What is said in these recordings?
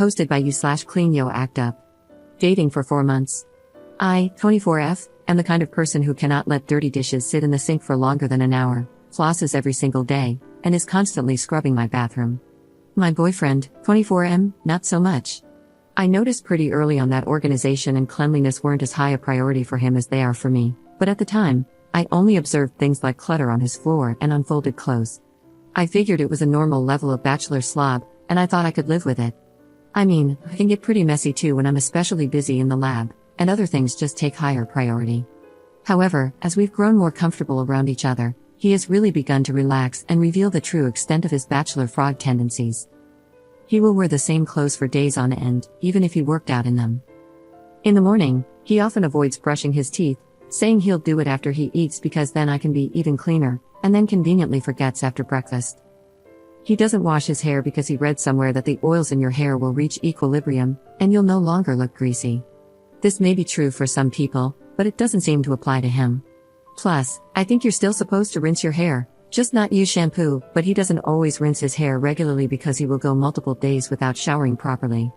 hosted by you/clean yo act up. Dating for 4 months. I, 24F, am the kind of person who cannot let dirty dishes sit in the sink for longer than an hour, flosses every single day, and is constantly scrubbing my bathroom. My boyfriend, 24M, not so much. I noticed pretty early on that organization and cleanliness weren't as high a priority for him as they are for me, but at the time, I only observed things like clutter on his floor and unfolded clothes. I figured it was a normal level of bachelor slob, and I thought I could live with it. I mean, I can get pretty messy too when I'm especially busy in the lab, and other things just take higher priority. However, as we've grown more comfortable around each other, he has really begun to relax and reveal the true extent of his bachelor frog tendencies. He will wear the same clothes for days on end, even if he worked out in them. In the morning, he often avoids brushing his teeth, saying he'll do it after he eats because then I can be even cleaner, and then conveniently forgets after breakfast. He doesn't wash his hair because he read somewhere that the oils in your hair will reach equilibrium, and you'll no longer look greasy. This may be true for some people, but it doesn't seem to apply to him. Plus, I think you're still supposed to rinse your hair, just not use shampoo, but he doesn't always rinse his hair regularly because he will go multiple days without showering properly.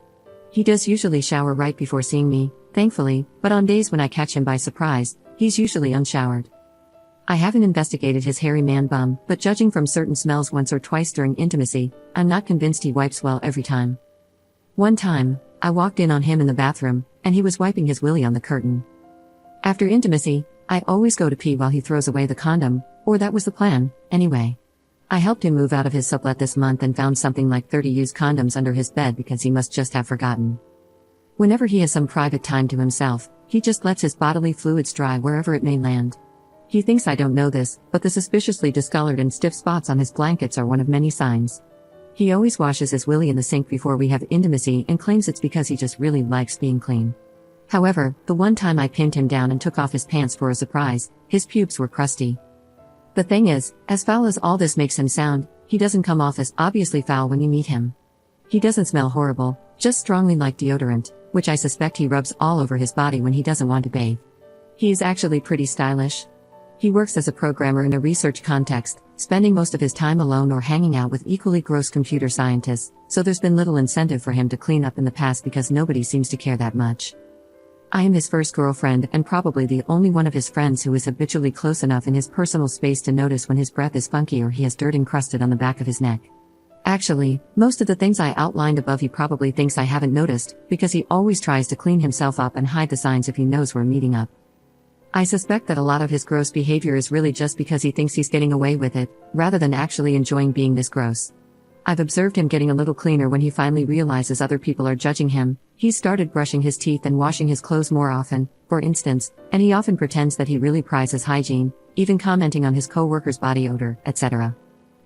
He does usually shower right before seeing me, thankfully, but on days when I catch him by surprise, he's usually unshowered. I haven't investigated his hairy man bum, but judging from certain smells once or twice during intimacy, I'm not convinced he wipes well every time. One time, I walked in on him in the bathroom, and he was wiping his willy on the curtain. After intimacy, I always go to pee while he throws away the condom, or that was the plan, anyway. I helped him move out of his sublet this month and found something like 30 used condoms under his bed because he must just have forgotten. Whenever he has some private time to himself, he just lets his bodily fluids dry wherever it may land. He thinks I don't know this, but the suspiciously discolored and stiff spots on his blankets are one of many signs. He always washes his willy in the sink before we have intimacy and claims it's because he just really likes being clean. However, the one time I pinned him down and took off his pants for a surprise, his pubes were crusty. The thing is, as foul as all this makes him sound, he doesn't come off as obviously foul when you meet him. He doesn't smell horrible, just strongly like deodorant, which I suspect he rubs all over his body when he doesn't want to bathe. He is actually pretty stylish. He works as a programmer in a research context, spending most of his time alone or hanging out with equally gross computer scientists, so there's been little incentive for him to clean up in the past because nobody seems to care that much. I am his first girlfriend and probably the only one of his friends who is habitually close enough in his personal space to notice when his breath is funky or he has dirt encrusted on the back of his neck. Actually, most of the things I outlined above he probably thinks I haven't noticed, because he always tries to clean himself up and hide the signs if he knows we're meeting up. I suspect that a lot of his gross behavior is really just because he thinks he's getting away with it, rather than actually enjoying being this gross. I've observed him getting a little cleaner when he finally realizes other people are judging him. He's started brushing his teeth and washing his clothes more often, for instance, and he often pretends that he really prizes hygiene, even commenting on his co-worker's body odor, etc.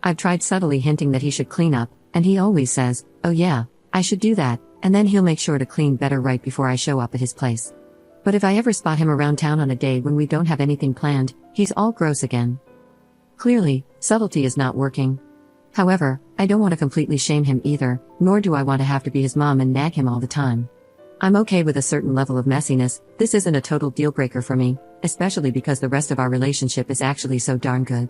I've tried subtly hinting that he should clean up, and he always says, "Oh yeah, I should do that," and then he'll make sure to clean better right before I show up at his place. But if I ever spot him around town on a day when we don't have anything planned, he's all gross again. Clearly, subtlety is not working. However, I don't want to completely shame him either, nor do I want to have to be his mom and nag him all the time. I'm okay with a certain level of messiness. This isn't a total deal breaker for me, especially because the rest of our relationship is actually so darn good.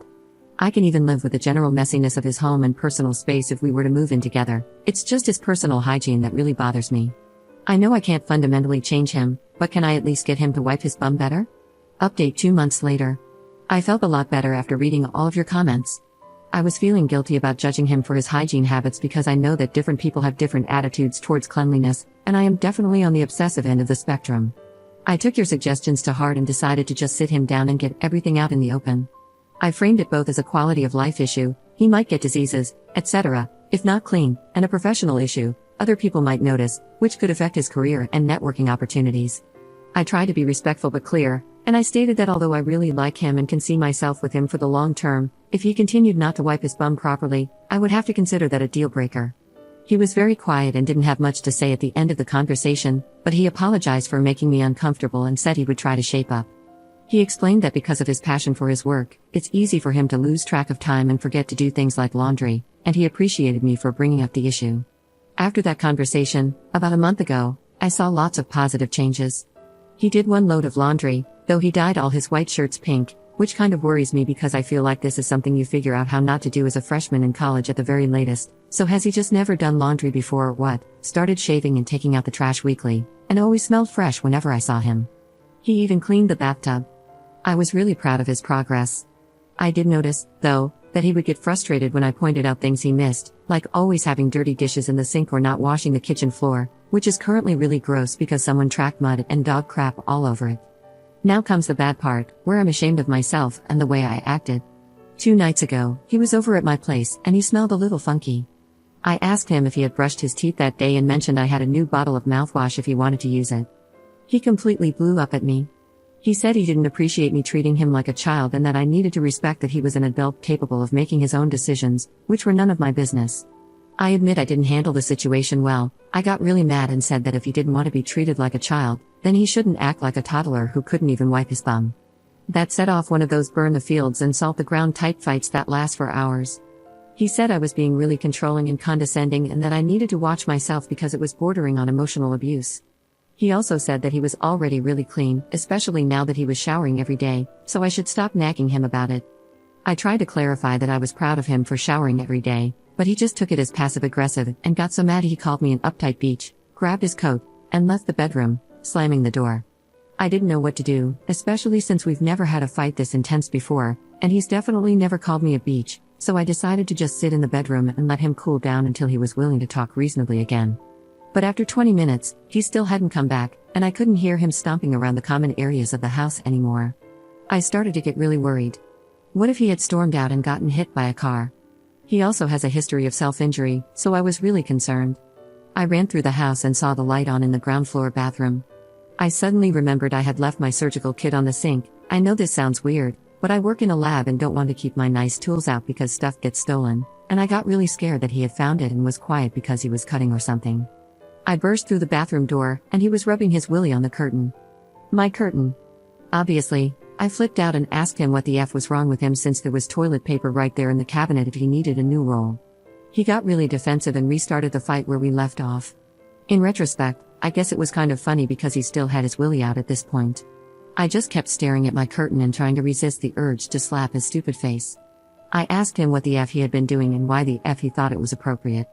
I can even live with the general messiness of his home and personal space if we were to move in together. It's just his personal hygiene that really bothers me. I know I can't fundamentally change him, but can I at least get him to wipe his bum better? Update 2 months later. I felt a lot better after reading all of your comments. I was feeling guilty about judging him for his hygiene habits because I know that different people have different attitudes towards cleanliness, and I am definitely on the obsessive end of the spectrum. I took your suggestions to heart and decided to just sit him down and get everything out in the open. I framed it both as a quality of life issue, he might get diseases, etc., if not clean, and a professional issue, other people might notice, which could affect his career and networking opportunities. I tried to be respectful but clear, and I stated that although I really like him and can see myself with him for the long term, if he continued not to wipe his bum properly, I would have to consider that a deal breaker. He was very quiet and didn't have much to say at the end of the conversation, but he apologized for making me uncomfortable and said he would try to shape up. He explained that because of his passion for his work, it's easy for him to lose track of time and forget to do things like laundry, and he appreciated me for bringing up the issue. After that conversation, about a month ago, I saw lots of positive changes. He did one load of laundry, though he dyed all his white shirts pink, which kind of worries me because I feel like this is something you figure out how not to do as a freshman in college at the very latest, So has he just never done laundry before or what? Started shaving and taking out the trash weekly, and always smelled fresh whenever I saw him. He even cleaned the bathtub. I was really proud of his progress. I did notice, though, that he would get frustrated when I pointed out things he missed, like always having dirty dishes in the sink or not washing the kitchen floor, which is currently really gross because someone tracked mud and dog crap all over it. Now comes the bad part, where I'm ashamed of myself and the way I acted. 2 nights ago, he was over at my place and he smelled a little funky. I asked him if he had brushed his teeth that day and mentioned I had a new bottle of mouthwash if he wanted to use it. He completely blew up at me. He said he didn't appreciate me treating him like a child and that I needed to respect that he was an adult capable of making his own decisions, which were none of my business. I admit I didn't handle the situation well. I got really mad and said that if he didn't want to be treated like a child, then he shouldn't act like a toddler who couldn't even wipe his bum. That set off one of those burn the fields and salt the ground type fights that last for hours. He said I was being really controlling and condescending and that I needed to watch myself because it was bordering on emotional abuse. He also said that he was already really clean, especially now that he was showering every day, so I should stop nagging him about it. I tried to clarify that I was proud of him for showering every day, but he just took it as passive-aggressive and got so mad he called me an uptight beach, grabbed his coat, and left the bedroom, slamming the door. I didn't know what to do, especially since we've never had a fight this intense before, and he's definitely never called me a beach, so I decided to just sit in the bedroom and let him cool down until he was willing to talk reasonably again. But after 20 minutes, he still hadn't come back, and I couldn't hear him stomping around the common areas of the house anymore. I started to get really worried. What if he had stormed out and gotten hit by a car? He also has a history of self-injury, so I was really concerned. I ran through the house and saw the light on in the ground floor bathroom. I suddenly remembered I had left my surgical kit on the sink. I know this sounds weird, but I work in a lab and don't want to keep my nice tools out because stuff gets stolen, and I got really scared that he had found it and was quiet because he was cutting or something. I burst through the bathroom door, and he was rubbing his willy on the curtain. My curtain. Obviously, I flipped out and asked him what the F was wrong with him since there was toilet paper right there in the cabinet if he needed a new roll. He got really defensive and restarted the fight where we left off. In retrospect, I guess it was kind of funny because he still had his willy out at this point. I just kept staring at my curtain and trying to resist the urge to slap his stupid face. I asked him what the F he had been doing and why the F he thought it was appropriate.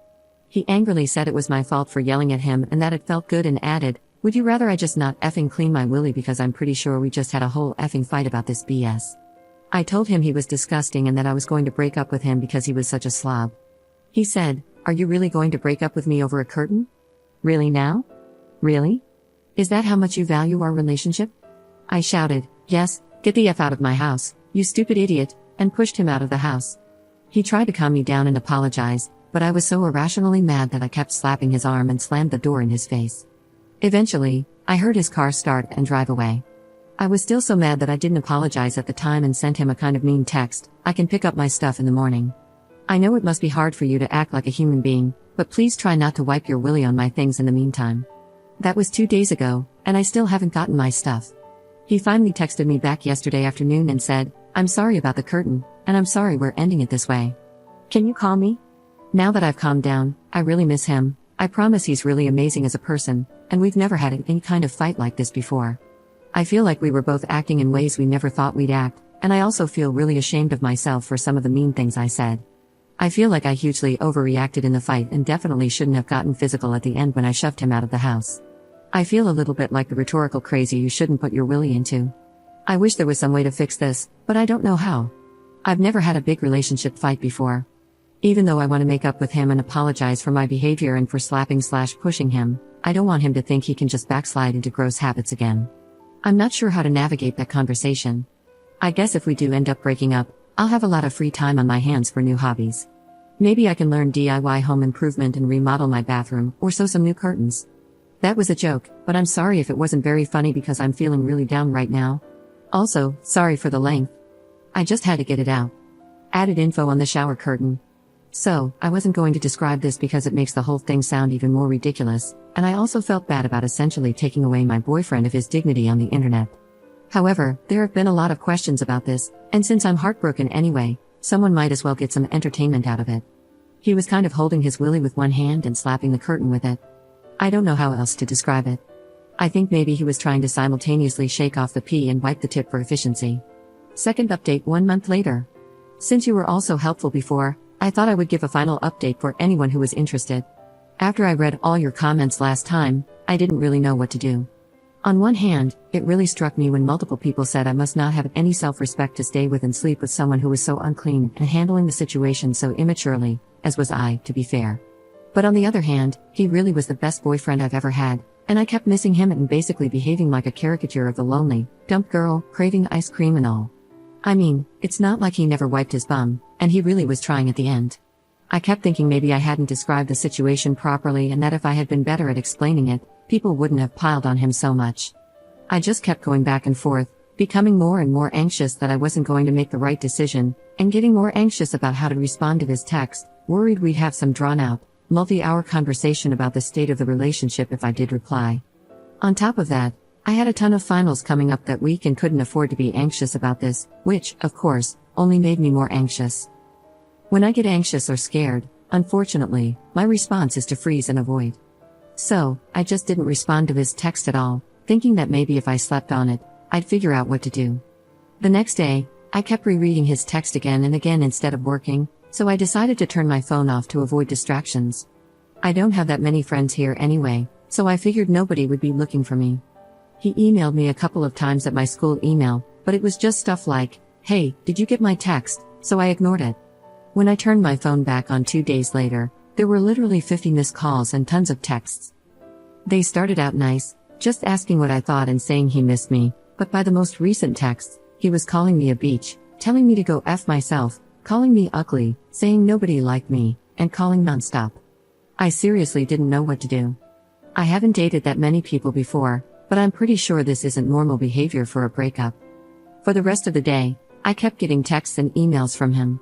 He angrily said it was my fault for yelling at him and that it felt good and added, "Would you rather I just not effing clean my willy because I'm pretty sure we just had a whole effing fight about this BS." I told him he was disgusting and that I was going to break up with him because he was such a slob. He said, "Are you really going to break up with me over a curtain? Really now? Really? Is that how much you value our relationship?" I shouted, "Yes, get the F out of my house, you stupid idiot," and pushed him out of the house. He tried to calm me down and apologize, but I was so irrationally mad that I kept slapping his arm and slammed the door in his face. Eventually, I heard his car start and drive away. I was still so mad that I didn't apologize at the time and sent him a kind of mean text, "I can pick up my stuff in the morning. I know it must be hard for you to act like a human being, but please try not to wipe your willy on my things in the meantime." That was 2 days ago, and I still haven't gotten my stuff. He finally texted me back yesterday afternoon and said, "I'm sorry about the curtain, and I'm sorry we're ending it this way. Can you call me?" Now that I've calmed down, I really miss him. I promise he's really amazing as a person, and we've never had any kind of fight like this before. I feel like we were both acting in ways we never thought we'd act, and I also feel really ashamed of myself for some of the mean things I said. I feel like I hugely overreacted in the fight and definitely shouldn't have gotten physical at the end when I shoved him out of the house. I feel a little bit like the rhetorical crazy you shouldn't put your willy into. I wish there was some way to fix this, but I don't know how. I've never had a big relationship fight before. Even though I want to make up with him and apologize for my behavior and for slapping/pushing him, I don't want him to think he can just backslide into gross habits again. I'm not sure how to navigate that conversation. I guess if we do end up breaking up, I'll have a lot of free time on my hands for new hobbies. Maybe I can learn DIY home improvement and remodel my bathroom, or sew some new curtains. That was a joke, but I'm sorry if it wasn't very funny because I'm feeling really down right now. Also, sorry for the length. I just had to get it out. Added info on the shower curtain. So, I wasn't going to describe this because it makes the whole thing sound even more ridiculous, and I also felt bad about essentially taking away my boyfriend of his dignity on the internet. However, there have been a lot of questions about this, and since I'm heartbroken anyway, someone might as well get some entertainment out of it. He was kind of holding his willy with one hand and slapping the curtain with it. I don't know how else to describe it. I think maybe he was trying to simultaneously shake off the pee and wipe the tip for efficiency. Second update 1 month later. Since you were all so helpful before, I thought I would give a final update for anyone who was interested. After I read all your comments last time, I didn't really know what to do. On one hand, it really struck me when multiple people said I must not have any self-respect to stay with and sleep with someone who was so unclean and handling the situation so immaturely, as was I, to be fair. But on the other hand, he really was the best boyfriend I've ever had, and I kept missing him and basically behaving like a caricature of the lonely, dumb girl, craving ice cream and all. I mean, it's not like he never wiped his bum, and he really was trying at the end. I kept thinking maybe I hadn't described the situation properly and that if I had been better at explaining it, people wouldn't have piled on him so much. I just kept going back and forth, becoming more and more anxious that I wasn't going to make the right decision, and getting more anxious about how to respond to his text, worried we'd have some drawn-out, multi-hour conversation about the state of the relationship if I did reply. On top of that, I had a ton of finals coming up that week and couldn't afford to be anxious about this, which, of course, only made me more anxious. When I get anxious or scared, unfortunately, my response is to freeze and avoid. So, I just didn't respond to his text at all, thinking that maybe if I slept on it, I'd figure out what to do. The next day, I kept rereading his text again and again instead of working, so I decided to turn my phone off to avoid distractions. I don't have that many friends here anyway, so I figured nobody would be looking for me. He emailed me a couple of times at my school email, but it was just stuff like, "Hey, did you get my text?" So I ignored it. When I turned my phone back on 2 days later, there were literally 50 missed calls and tons of texts. They started out nice, just asking what I thought and saying he missed me, but by the most recent texts, he was calling me a beach, telling me to go F myself, calling me ugly, saying nobody liked me, and calling nonstop. I seriously didn't know what to do. I haven't dated that many people before, but I'm pretty sure this isn't normal behavior for a breakup. For the rest of the day, I kept getting texts and emails from him.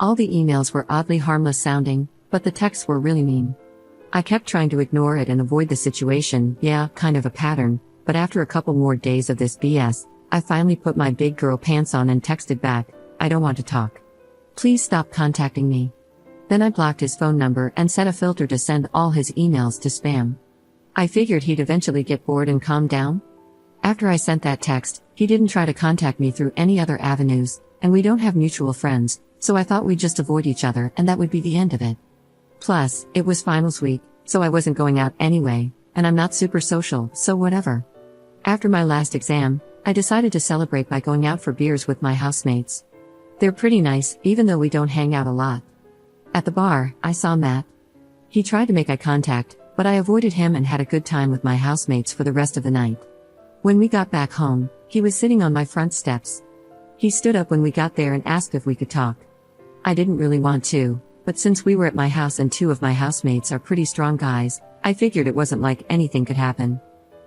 All the emails were oddly harmless sounding, but the texts were really mean. I kept trying to ignore it and avoid the situation, yeah, kind of a pattern, but after a couple more days of this BS, I finally put my big girl pants on and texted back, "I don't want to talk. Please stop contacting me." Then I blocked his phone number and set a filter to send all his emails to spam. I figured he'd eventually get bored and calm down. After I sent that text, he didn't try to contact me through any other avenues, and we don't have mutual friends, so I thought we'd just avoid each other and that would be the end of it. Plus, it was finals week, so I wasn't going out anyway, and I'm not super social, so whatever. After my last exam, I decided to celebrate by going out for beers with my housemates. They're pretty nice, even though we don't hang out a lot. At the bar, I saw Matt. He tried to make eye contact, but I avoided him and had a good time with my housemates for the rest of the night. When we got back home, he was sitting on my front steps. He stood up when we got there and asked if we could talk. I didn't really want to, but since we were at my house and 2 of my housemates are pretty strong guys, I figured it wasn't like anything could happen.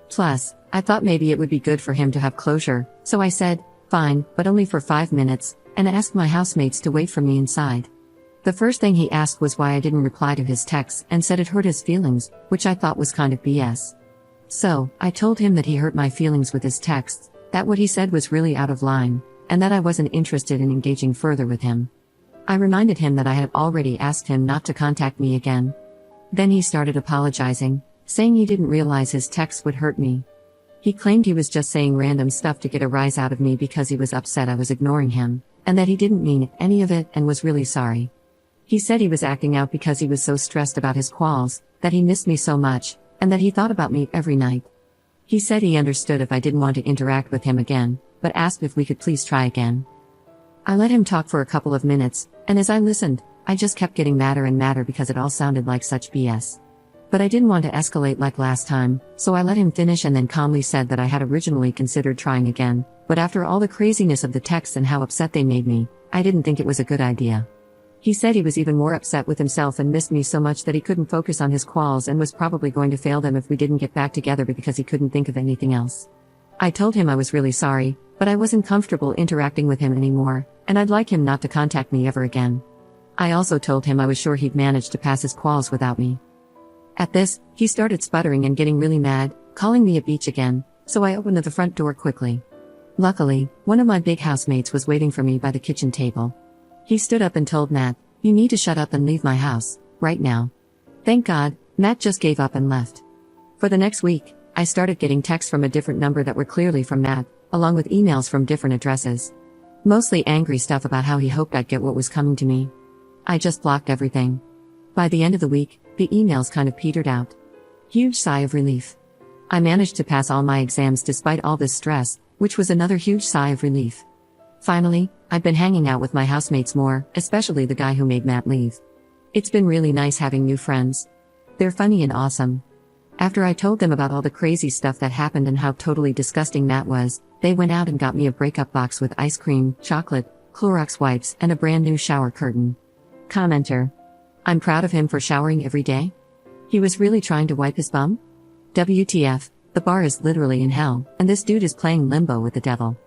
Plus, I thought maybe it would be good for him to have closure, so I said, "Fine, but only for 5 minutes, and asked my housemates to wait for me inside. The first thing he asked was why I didn't reply to his texts and said it hurt his feelings, which I thought was kind of BS. So, I told him that he hurt my feelings with his texts, that what he said was really out of line, and that I wasn't interested in engaging further with him. I reminded him that I had already asked him not to contact me again. Then he started apologizing, saying he didn't realize his texts would hurt me. He claimed he was just saying random stuff to get a rise out of me because he was upset I was ignoring him, and that he didn't mean any of it and was really sorry. He said he was acting out because he was so stressed about his quals, that he missed me so much, and that he thought about me every night. He said he understood if I didn't want to interact with him again, but asked if we could please try again. I let him talk for a couple of minutes, and as I listened, I just kept getting madder and madder because it all sounded like such BS. But I didn't want to escalate like last time, so I let him finish and then calmly said that I had originally considered trying again, but after all the craziness of the texts and how upset they made me, I didn't think it was a good idea. He said he was even more upset with himself and missed me so much that he couldn't focus on his quals and was probably going to fail them if we didn't get back together because he couldn't think of anything else. I told him I was really sorry, but I wasn't comfortable interacting with him anymore, and I'd like him not to contact me ever again. I also told him I was sure he'd manage to pass his quals without me. At this, he started sputtering and getting really mad, calling me a beach again, so I opened the front door quickly. Luckily, one of my big housemates was waiting for me by the kitchen table. He stood up and told Matt, "You need to shut up and leave my house, right now." Thank God, Matt just gave up and left. For the next week, I started getting texts from a different number that were clearly from Matt, along with emails from different addresses. Mostly angry stuff about how he hoped I'd get what was coming to me. I just blocked everything. By the end of the week, the emails kind of petered out. Huge sigh of relief. I managed to pass all my exams despite all this stress, which was another huge sigh of relief. Finally, I've been hanging out with my housemates more, especially the guy who made Matt leave. It's been really nice having new friends. They're funny and awesome. After I told them about all the crazy stuff that happened and how totally disgusting Matt was, they went out and got me a breakup box with ice cream, chocolate, Clorox wipes, and a brand new shower curtain. Commenter. I'm proud of him for showering every day. He was really trying to wipe his bum? WTF, the bar is literally in hell, and this dude is playing limbo with the devil.